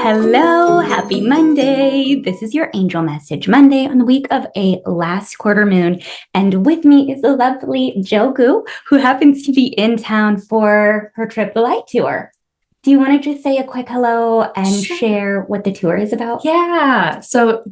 Hello, happy Monday. This is your Angel Message Monday on the week of a last quarter moon. And with me is the lovely Jill Goux, who happens to be in town for her Trip the Light tour. Do you want to just say a quick hello and share what the tour is about? Yeah. So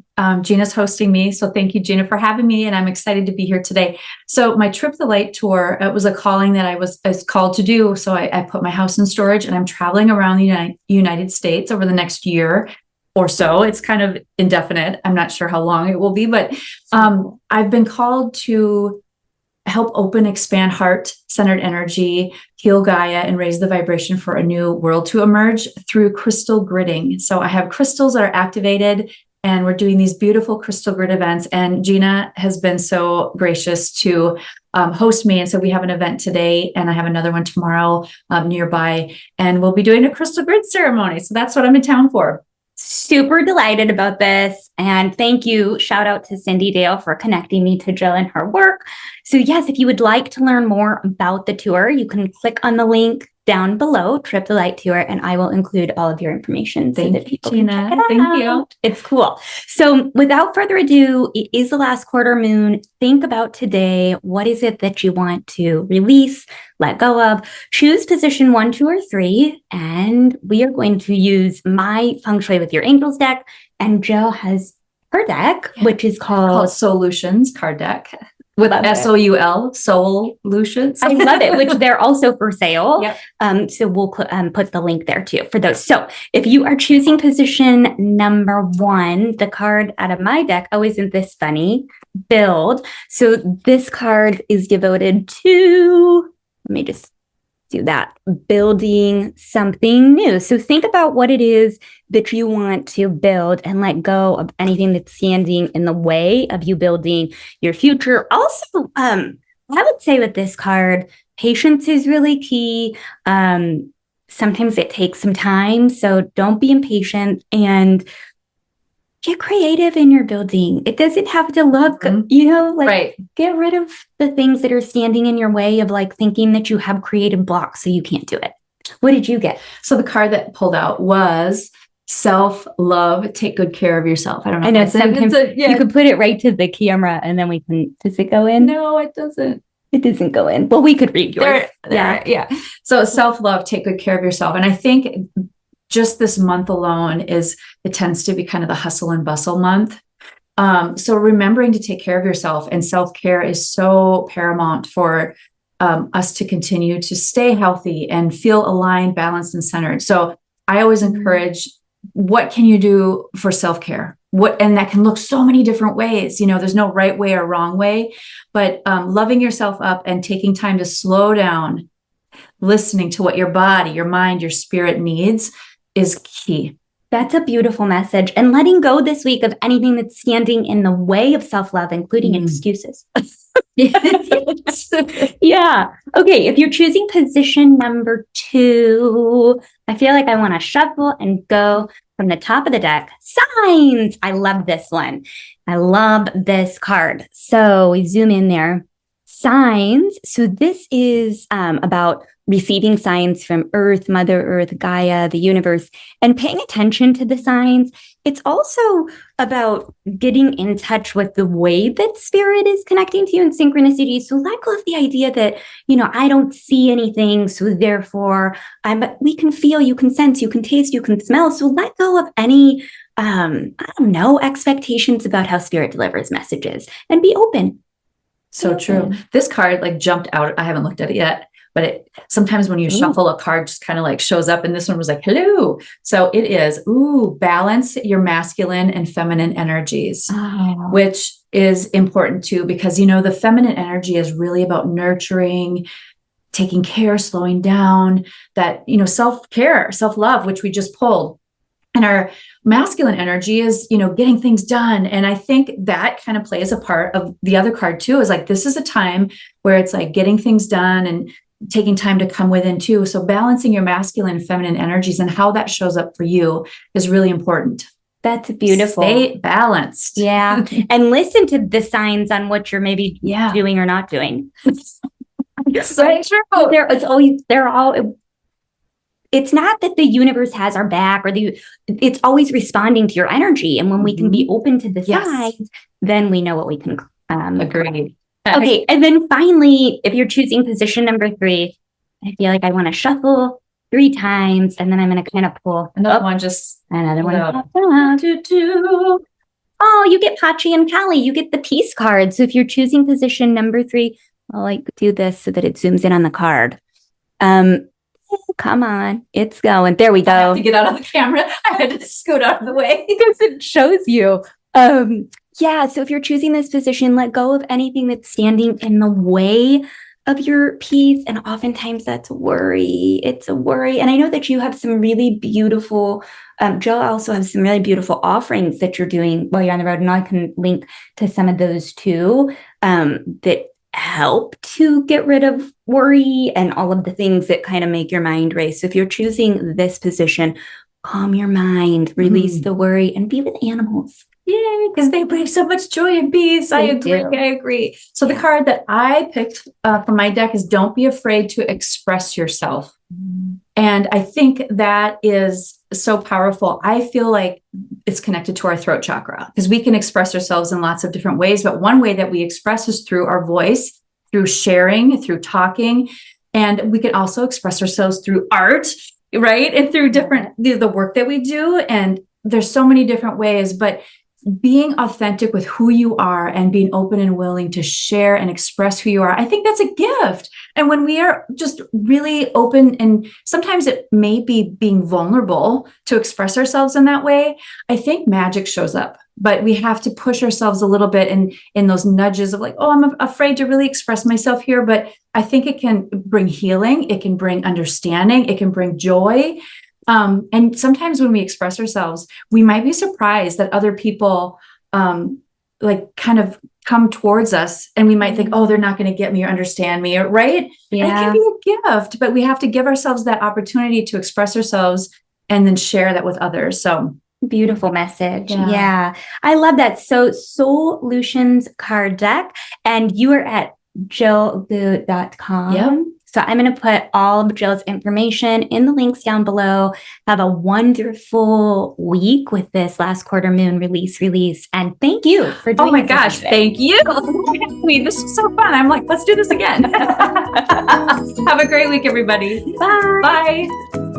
Gina's hosting me. So thank you, Gina, for having me. And I'm excited to be here today. So my Trip the Light tour, it was a calling that I was called to do. So I put my house in storage and I'm traveling around the United States over the next year or so. It's kind of indefinite. I'm not sure how long it will be, but I've been called to help open, expand heart-centered energy, heal Gaia, and raise the vibration for a new world to emerge through crystal gridding. So I have crystals that are activated, and we're doing these beautiful crystal grid events. And Gina has been so gracious to host me. And so we have an event today, and I have another one tomorrow nearby, and we'll be doing a crystal grid ceremony. So that's what I'm in town for. Super delighted about this. And thank you. Shout out to Cyndi Dale for connecting me to Jill and her work. So yes, if you would like to learn more about the tour, you can click on the link down below, Trip the Light Tour, and I will include all of your information. Thank you, Gina. Thank you. It's cool. So without further ado, it is the last quarter moon. Think about today. What is it that you want to release, let go of? Choose position 1, 2, or 3. And we are going to use my Feng Shui with Your Angels deck. And Jill has her deck, which is called Solutions card deck. With SOUL, Solutions. I love it, which they're also for sale. Yep. So we'll put the link there too for those. So if you are choosing position number 1, the card out of my deck, oh, isn't this funny? Build. So this card is devoted to, let me just do that, building something new. So think about what it is that you want to build and let go of anything that's standing in the way of you building your future. Also, I would say with this card, patience is really key. Sometimes it takes some time, so don't be impatient and get creative in your building. It doesn't have to look, get rid of the things that are standing in your way of like thinking that you have creative blocks so you can't do it. What did you get? So the card that pulled out was self-love. Take good care of yourself. I don't know. I know sometimes you could put it right to the camera and then we can, does it go in? No, it doesn't. It doesn't go in. Well, we could read yours. Yeah. So self-love, take good care of yourself. And I think just this month alone it tends to be kind of the hustle and bustle month. So remembering to take care of yourself and self-care is so paramount for us to continue to stay healthy and feel aligned, balanced, and centered. So I always encourage, what can you do for self-care? And that can look so many different ways. There's no right way or wrong way, but loving yourself up and taking time to slow down, listening to what your body, your mind, your spirit needs is key. That's a beautiful message. And letting go this week of anything that's standing in the way of self-love, including excuses. Yeah. Okay. If you're choosing position number 2, I feel like I want to shuffle and go from the top of the deck. Signs. I love this one. I love this card. So we zoom in there. Signs. So this is about receiving signs from Earth, Mother Earth, Gaia, the universe, and paying attention to the signs. It's also about getting in touch with the way that spirit is connecting to you in synchronicity. So let go of the idea that, I don't see anything, so therefore we can feel, you can sense, you can taste, you can smell. So let go of any, expectations about how spirit delivers messages and be open. So true. This card jumped out. I haven't looked at it yet. But sometimes when you shuffle, a card just kind of shows up, and this one was hello. So it is, balance your masculine and feminine energies, which is important too, because, the feminine energy is really about nurturing, taking care, slowing down, that, self-care, self-love, which we just pulled. And our masculine energy is, getting things done. And I think that kind of plays a part of the other card too, is this is a time where it's getting things done and taking time to come within too. So balancing your masculine and feminine energies and how that shows up for you is really important. That's beautiful. Stay balanced. Yeah. And listen to the signs on what you're maybe doing or not doing. So true. They're all it's not that the universe has our back or it's always responding to your energy. And when we can be open to the signs, then we know what we can agree. Okay. And then finally, if you're choosing position number 3, I feel like I want to shuffle 3 times and then I'm going to kind of pull another one. Another one. Oh, you get Pachi and Kali. You get the peace card. So if you're choosing position number 3, I'll like do this so that it zooms in on the card. Come on, it's going. There we go. I have to get out of the camera. I had to scoot out of the way because it shows you. Yeah, so if you're choosing this position, let go of anything that's standing in the way of your peace. And oftentimes that's worry. It's a worry. And I know that you have some really beautiful, Jill also has some really beautiful offerings that you're doing while you're on the road. And I can link to some of those too, that help to get rid of worry and all of the things that kind of make your mind race. So if you're choosing this position, calm your mind, release the worry, and be with animals. Yay, because they bring so much joy and peace. I agree. So the card that I picked from my deck is Don't Be Afraid to Express Yourself. And I think that is so powerful. I feel like it's connected to our throat chakra because we can express ourselves in lots of different ways. But one way that we express is through our voice, through sharing, through talking. And we can also express ourselves through art, right? And through different, the work that we do. And there's so many different ways, but being authentic with who you are and being open and willing to share and express who you are, I think that's a gift. And when we are just really open, and sometimes it may be being vulnerable to express ourselves in that way, I think magic shows up. But we have to push ourselves a little bit in those nudges of like, oh, I'm afraid to really express myself here. But I think it can bring healing. It can bring understanding. It can bring joy. And sometimes when we express ourselves, we might be surprised that other people like kind of come towards us and we might think, oh, they're not going to get me or understand me, right? Yeah. It can be a gift, but we have to give ourselves that opportunity to express ourselves and then share that with others. So beautiful message. Yeah. I love that. So Solutions card deck, and you are at jillgoux.com. Yep. So I'm going to put all of Jill's information in the links down below. Have a wonderful week with this last quarter moon release. And thank you for doing this. Oh my gosh, thank you. This is so fun. I'm like, let's do this again. Have a great week, everybody. Bye. Bye.